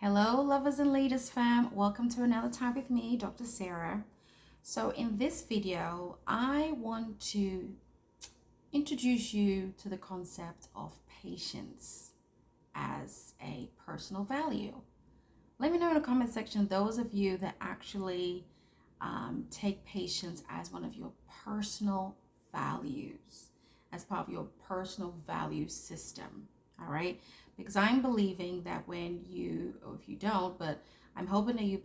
Hello, lovers and leaders fam. Welcome to another time with me, Dr. Sarah. So in this video, I want to introduce you to the concept of patience as a personal value. Let me know in the comment section, those of you that actually take patience as one of your personal values, as part of your personal value system. All right, because I'm believing that when you, or if you don't, but I'm hoping that you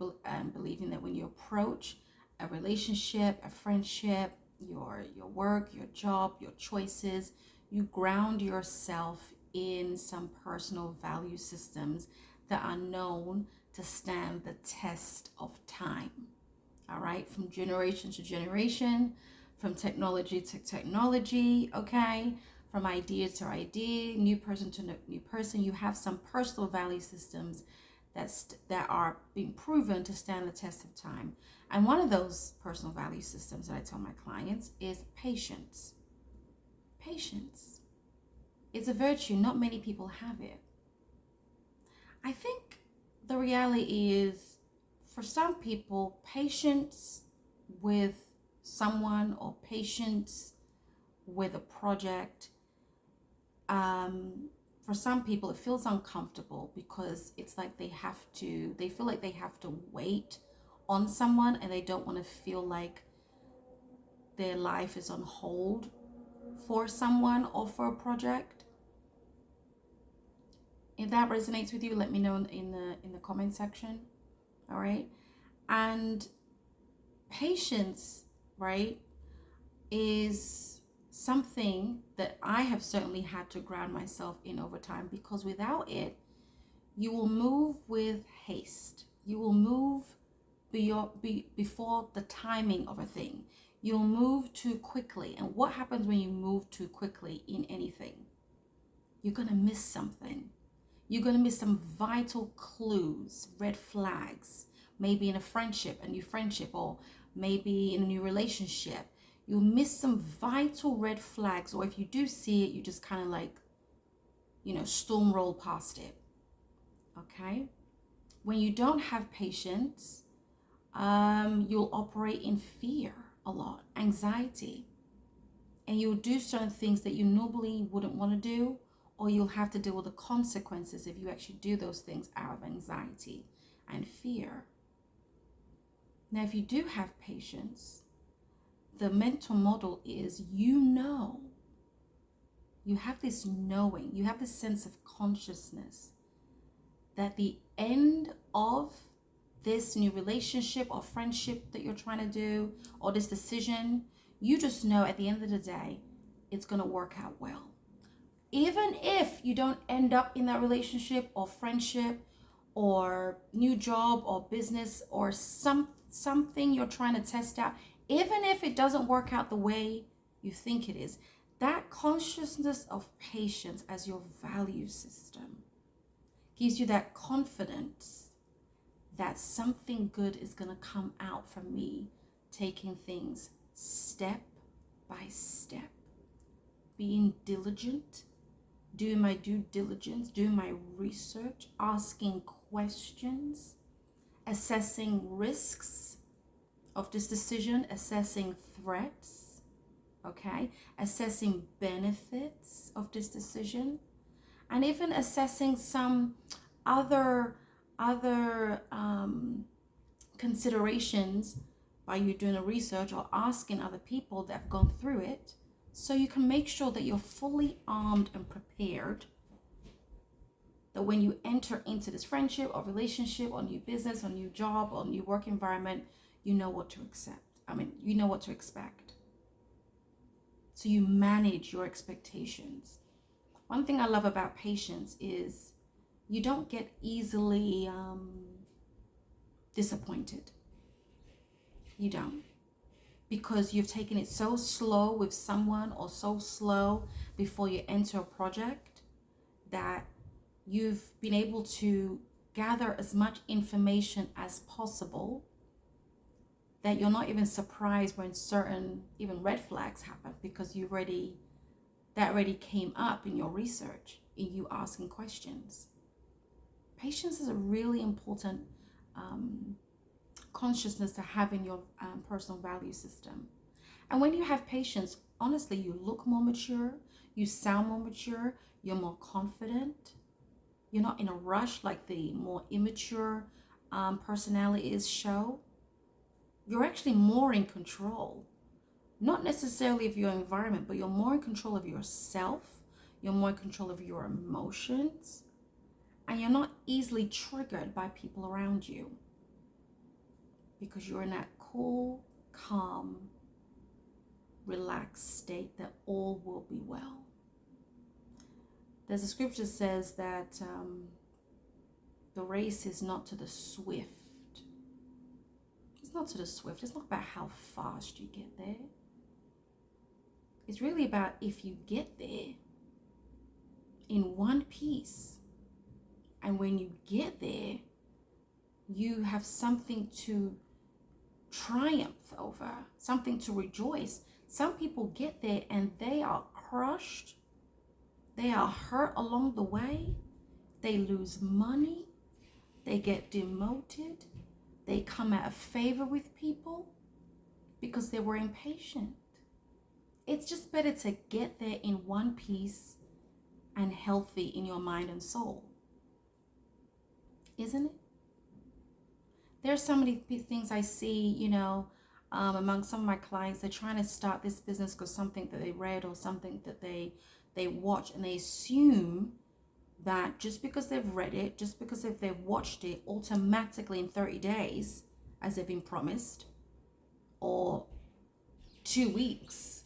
believing that when you approach a relationship, a friendship, your work, your job, your choices, you ground yourself in some personal value systems that are known to stand the test of time. All right, from generation to generation, from technology to technology, okay, from idea to idea, new person to new person. You have some personal value systems that are being proven to stand the test of time. And one of those personal value systems that I tell my clients is patience. Patience. It's a virtue. Not many people have it. I think the reality is, for some people, patience with someone or patience with a project, for some people, it feels uncomfortable because it's like they feel like they have to wait on someone and they don't want to feel like their life is on hold for someone or for a project. If that resonates with you, let me know in the comment section. All right. And patience, right, is something that I have certainly had to ground myself in over time, because without it, you will move with haste. You will move before the timing of a thing. You'll move too quickly. And what happens when you move too quickly in anything? You're going to miss something. You're going to miss some vital clues, red flags, maybe in a new friendship, or maybe in a new relationship. You'll miss some vital red flags, or if you do see it, you just kind of like, storm roll past it. Okay? When you don't have patience, you'll operate in fear a lot, anxiety, and you'll do certain things that you normally wouldn't want to do, or you'll have to deal with the consequences if you actually do those things out of anxiety and fear. Now, if you do have patience, the mental model is, you have this knowing, you have this sense of consciousness that the end of this new relationship or friendship that you're trying to do, or this decision, you just know at the end of the day, it's going to work out well. Even if you don't end up in that relationship or friendship or new job or business or something you're trying to test out, even if it doesn't work out the way you think it is, that consciousness of patience as your value system gives you that confidence that something good is going to come out from me, taking things step by step, being diligent, doing my due diligence, doing my research, asking questions, assessing risks of this decision, assessing threats, okay, assessing benefits of this decision, and even assessing some other considerations by you doing a research or asking other people that have gone through it, so you can make sure that you're fully armed and prepared, that when you enter into this friendship or relationship or new business or new job or new work environment, you know what to accept. You know what to expect. So you manage your expectations. One thing I love about patience is you don't get easily disappointed. You don't. Because you've taken it so slow with someone, or so slow before you enter a project, that you've been able to gather as much information as possible, that you're not even surprised when certain even red flags happen, because that already came up in your research, in you asking questions. Patience is a really important consciousness to have in your personal value system. And when you have patience, honestly, you look more mature, you sound more mature, you're more confident. You're not in a rush like the more immature personalities show. You're actually more in control. Not necessarily of your environment, but you're more in control of yourself. You're more in control of your emotions. And you're not easily triggered by people around you. Because you're in that cool, calm, relaxed state that all will be well. There's a scripture that says that the race is not to the swift. It's not to the swift. It's not about how fast you get there. It's really about if you get there in one piece. And when you get there, you have something to triumph over, something to rejoice. Some people get there and they are crushed. They are hurt along the way. They lose money. They get demoted. They come out of favor with people because they were impatient. It's just better to get there in one piece and healthy in your mind and soul. Isn't it? There's so many things I see, among some of my clients. They're trying to start this business because something that they read or something that they watch, and they assume that just because they've read it, just because if they've watched it, automatically in 30 days, as they've been promised, or 2 weeks,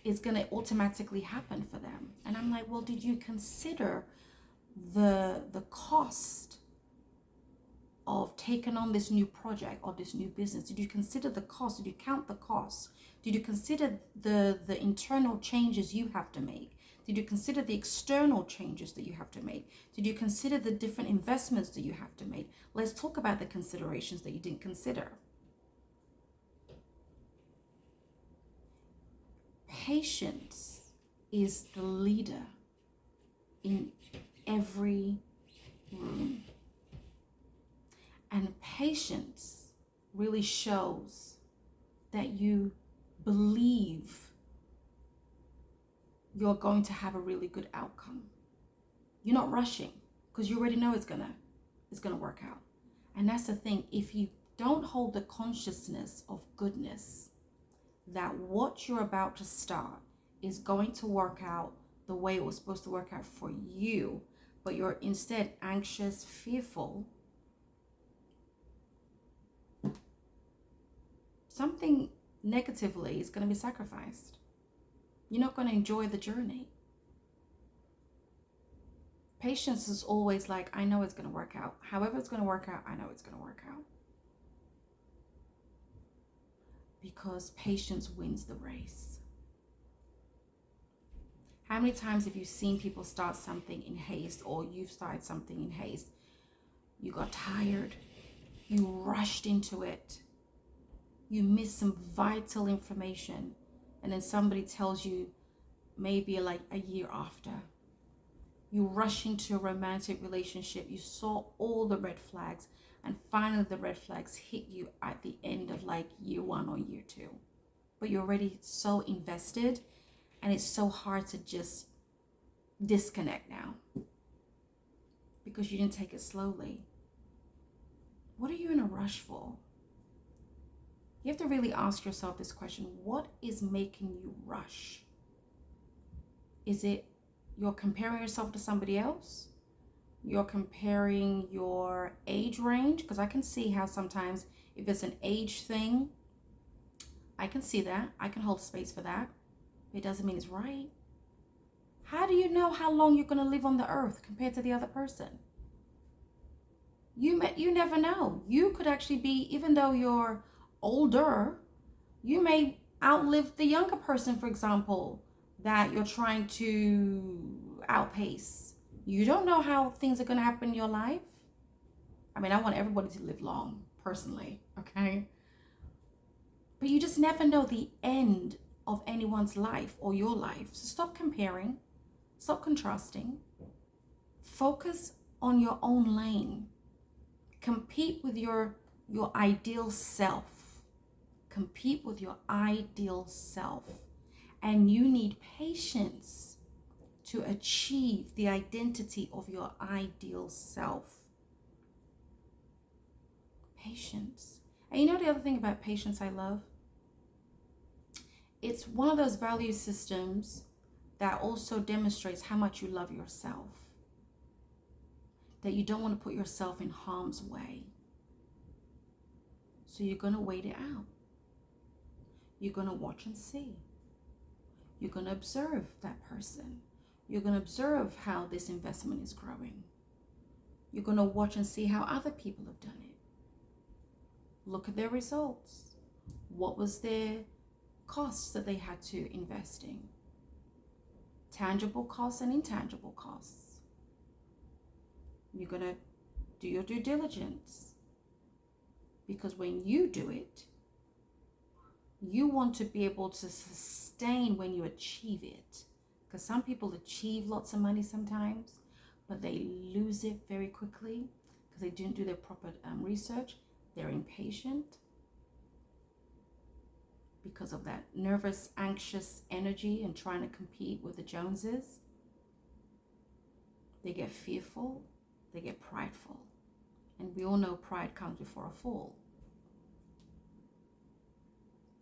is going to automatically happen for them. And I'm like, well, did you consider the cost of taking on this new project or this new business? Did you consider the cost? Did you count the cost? Did you consider the internal changes you have to make? Did you consider the external changes that you have to make? Did you consider the different investments that you have to make? Let's talk about the considerations that you didn't consider. Patience is the leader in every room. And patience really shows that you believe you're going to have a really good outcome. You're not rushing because you already know it's gonna work out. And that's the thing. If you don't hold the consciousness of goodness, that what you're about to start is going to work out the way it was supposed to work out for you, but you're instead anxious, fearful, something negatively is going to be sacrificed. You're not going to enjoy the journey. Patience is always like, I know it's going to work out. However it's going to work out, I know it's going to work out. Because patience wins the race. How many times have you seen people start something in haste, or you've started something in haste? You got tired. You rushed into it. You missed some vital information. And then somebody tells you maybe like a year after. You rush into a romantic relationship. You saw all the red flags. And finally the red flags hit you at the end of like year 1 or year 2. But you're already so invested. And it's so hard to just disconnect now. Because you didn't take it slowly. What are you in a rush for? You have to really ask yourself this question. What is making you rush? Is it you're comparing yourself to somebody else? You're comparing your age range? Because I can see how sometimes if it's an age thing, I can see that. I can hold space for that. It doesn't mean it's right. How do you know how long you're going to live on the earth compared to the other person? You never know. You could actually be, even though you're older, you may outlive the younger person, for example, that you're trying to outpace. You don't know how things are going to happen in your life. I mean, I want everybody to live long, personally, okay? But you just never know the end of anyone's life or your life. So stop comparing, stop contrasting. Focus on your own lane. Compete with your ideal self. Compete with your ideal self. And you need patience to achieve the identity of your ideal self. Patience. And you know the other thing about patience I love? It's one of those value systems that also demonstrates how much you love yourself. That you don't want to put yourself in harm's way. So you're going to wait it out. You're going to watch and see. You're going to observe that person. You're going to observe how this investment is growing. You're going to watch and see how other people have done it. Look at their results. What was their costs that they had to invest in? Tangible costs and intangible costs. You're going to do your due diligence. Because when you do it, you want to be able to sustain when you achieve it. Because some people achieve lots of money sometimes, but they lose it very quickly because they didn't do their proper research. They're impatient because of that nervous, anxious energy and trying to compete with the Joneses. They get fearful. They get prideful. And we all know pride comes before a fall.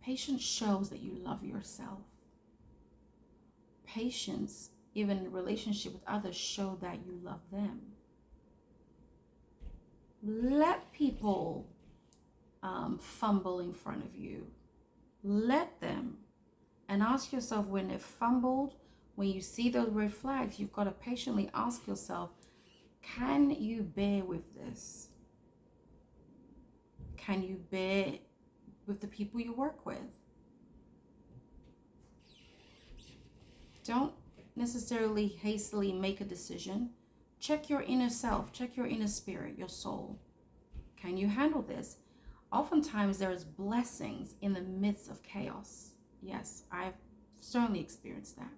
Patience shows that you love yourself. Patience, even in a relationship with others, show that you love them. Let people fumble in front of you. Let them. And ask yourself, when they've fumbled, when you see those red flags, you've got to patiently ask yourself, can you bear with this? Can you bear with the people you work with? Don't necessarily hastily make a decision. Check your inner self, check your inner spirit, your soul. Can you handle this? Oftentimes there is blessings in the midst of chaos. Yes, I've certainly experienced that.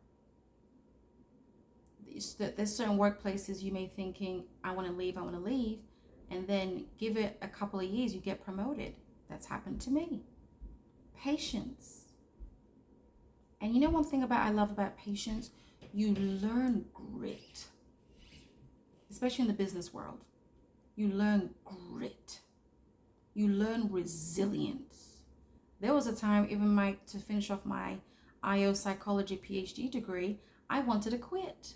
There's certain workplaces you may thinking, I want to leave, and then give it a couple of years, you get promoted. That's happened to me. Patience. And you know one thing I love about patience? You learn grit. Especially in the business world. You learn grit. You learn resilience. There was a time, even to finish off my IO Psychology PhD degree, I wanted to quit.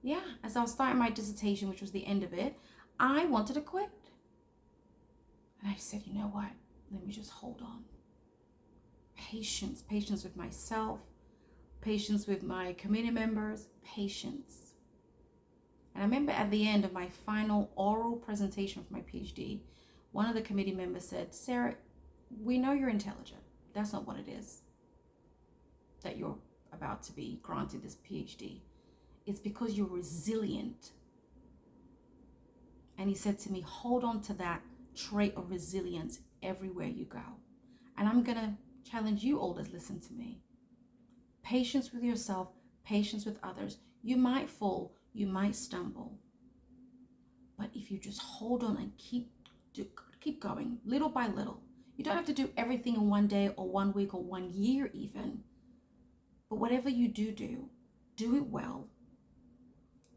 Yeah, as I was starting my dissertation, which was the end of it, I wanted to quit. And I said, you know what? Let me just hold on. Patience with myself, patience with my committee members, patience. And I remember at the end of my final oral presentation for my PhD, one of the committee members said, Sarah, we know you're intelligent. That's not what it is that you're about to be granted this PhD. It's because you're resilient. And he said to me, hold on to that trait of resilience everywhere you go. And I'm going to challenge you all that listen to me. Patience with yourself, patience with others. You might fall, you might stumble. But if you just hold on and keep going, little by little. You don't have to do everything in one day or 1 week or 1 year even. But whatever you do it well.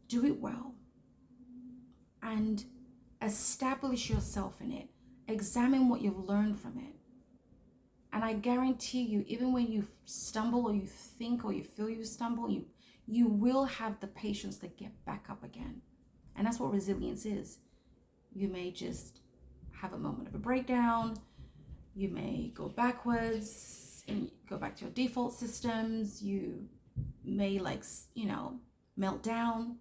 Do it well. And establish yourself in it. Examine what you've learned from it. And I guarantee you, even when you stumble or you think or you feel you stumble, you will have the patience to get back up again. And that's what resilience is. You may just have a moment of a breakdown. You may go backwards and go back to your default systems. You may melt down.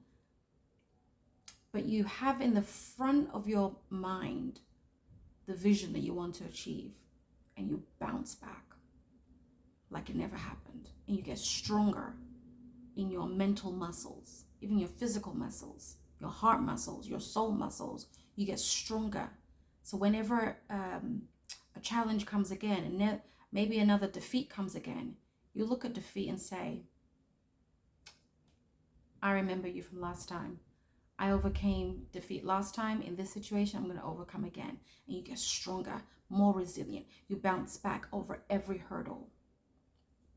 But you have in the front of your mind the vision that you want to achieve. And you bounce back like it never happened. And you get stronger in your mental muscles, even your physical muscles, your heart muscles, your soul muscles. You get stronger. So whenever a challenge comes again, and maybe another defeat comes again, you look at defeat and say, I remember you from last time. I overcame defeat last time. In this situation, I'm going to overcome again. And you get stronger, more resilient. You bounce back over every hurdle.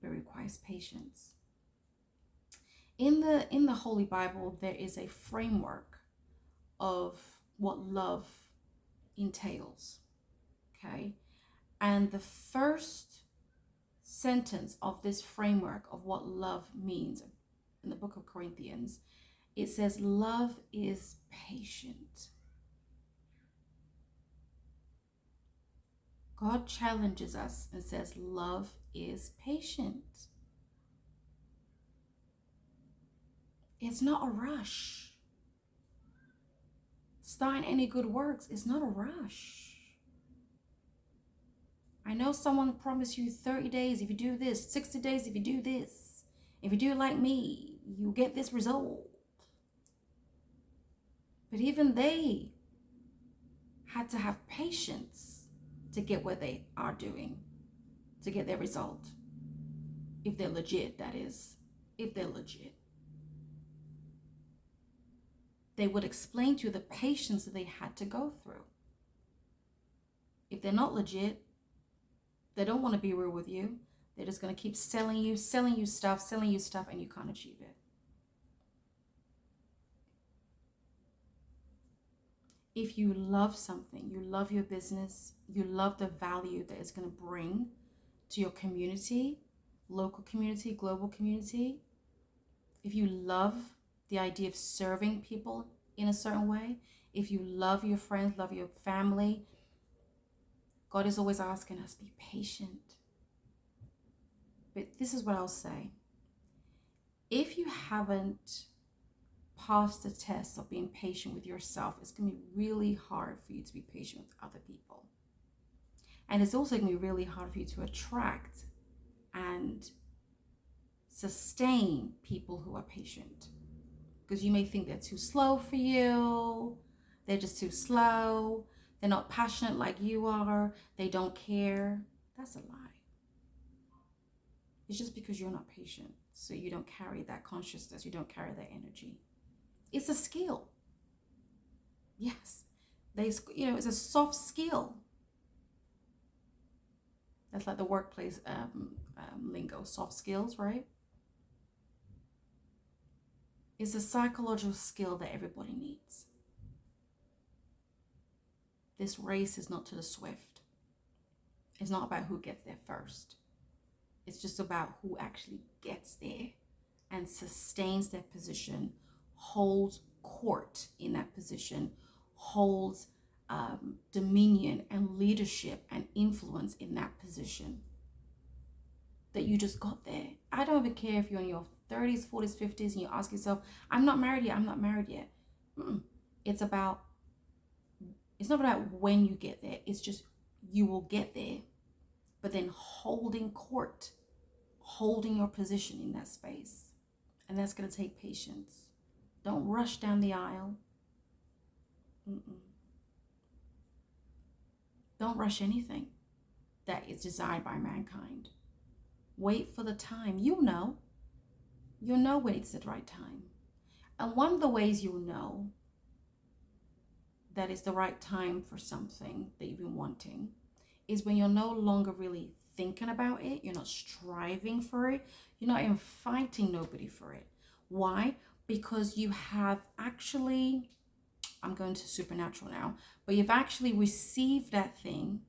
But it requires patience. In the Holy Bible, there is a framework of what love entails. Okay? And the first sentence of this framework of what love means in the book of Corinthians, it says, love is patient. God challenges us and says, love is patient. It's not a rush. Starting any good works is not a rush. I know someone promised you 30 days if you do this, 60 days if you do this. If you do like me, you get this result. But even they had to have patience to get what they are doing, to get their result. If they're legit, that is. If they're legit. They would explain to you the patience that they had to go through. If they're not legit, they don't want to be real with you. They're just going to keep selling you stuff, and you can't achieve it. If you love something, you love your business, you love the value that it's going to bring to your community, local community, global community, if you love the idea of serving people in a certain way, if you love your friends, love your family, God is always asking us, be patient. But this is what I'll say. If you haven't passed the test of being patient with yourself, it's going to be really hard for you to be patient with other people. And it's also going to be really hard for you to attract and sustain people who are patient. Because you may think they're too slow for you. They're just too slow. They're not passionate like you are. They don't care. That's a lie. It's just because you're not patient. So you don't carry that consciousness. You don't carry that energy. It's a skill. Yes. It's a soft skill. That's like the workplace lingo, soft skills, right? It's a psychological skill that everybody needs. This race is not to the swift. It's not about who gets there first. It's just about who actually gets there and sustains their position, holds court in that position, holds dominion and leadership and influence in that position. That you just got there. I don't even care if you're in your 30s, 40s, 50s, and you ask yourself, I'm not married yet. It's not about when you get there. It's just you will get there. But then holding court, holding your position in that space. And that's going to take patience. Don't rush down the aisle. Don't rush anything that is desired by mankind. Wait for the time. You'll know when it's the right time. And one of the ways you'll know that it's the right time for something that you've been wanting is when you're no longer really thinking about it. You're not striving for it. You're not even fighting nobody for it. Why? Because you have actually, I'm going to supernatural now, but you've actually received that thing,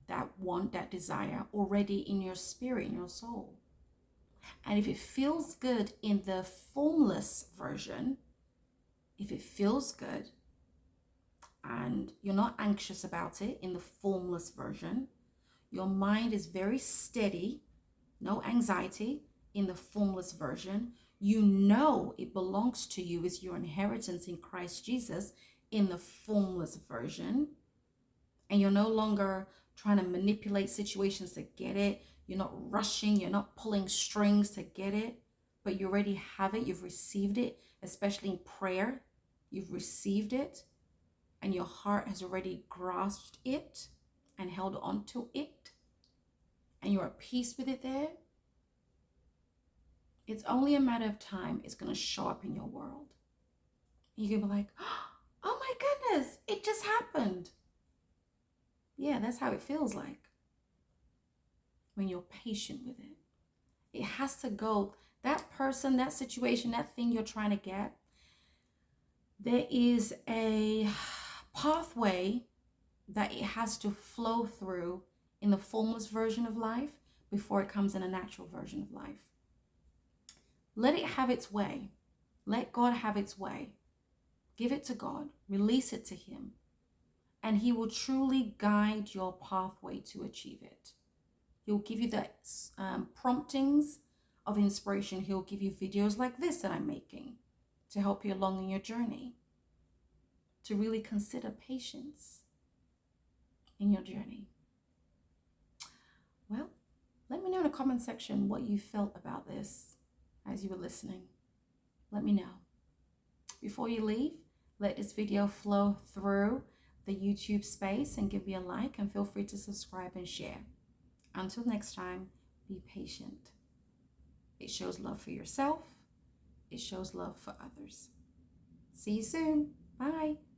that want, that desire already in your spirit, in your soul. And if it feels good in the formless version, if it feels good and you're not anxious about it in the formless version, your mind is very steady, no anxiety in the formless version, you know it belongs to you as your inheritance in Christ Jesus in the formless version, and you're no longer trying to manipulate situations to get it. You're not rushing, you're not pulling strings to get it, but you already have it. You've received it, especially in prayer. You've received it, and your heart has already grasped it and held on to it, and you're at peace with it there. It's only a matter of time it's going to show up in your world. You can be like, oh my goodness, it just happened. Yeah, that's how it feels like when you're patient with it. It has to go, that person, that situation, that thing you're trying to get, there is a pathway that it has to flow through in the formless version of life before it comes in a natural version of life. Let it have its way. Let God have its way. Give it to God. Release it to Him. And He will truly guide your pathway to achieve it. He'll give you the promptings of inspiration. He'll give you videos like this that I'm making to help you along in your journey. To really consider patience in your journey. Well, let me know in the comment section what you felt about this as you were listening. Let me know. Before you leave, let this video flow through the YouTube space and give me a like, and feel free to subscribe and share. Until next time, be patient. It shows love for yourself. It shows love for others. See you soon. Bye.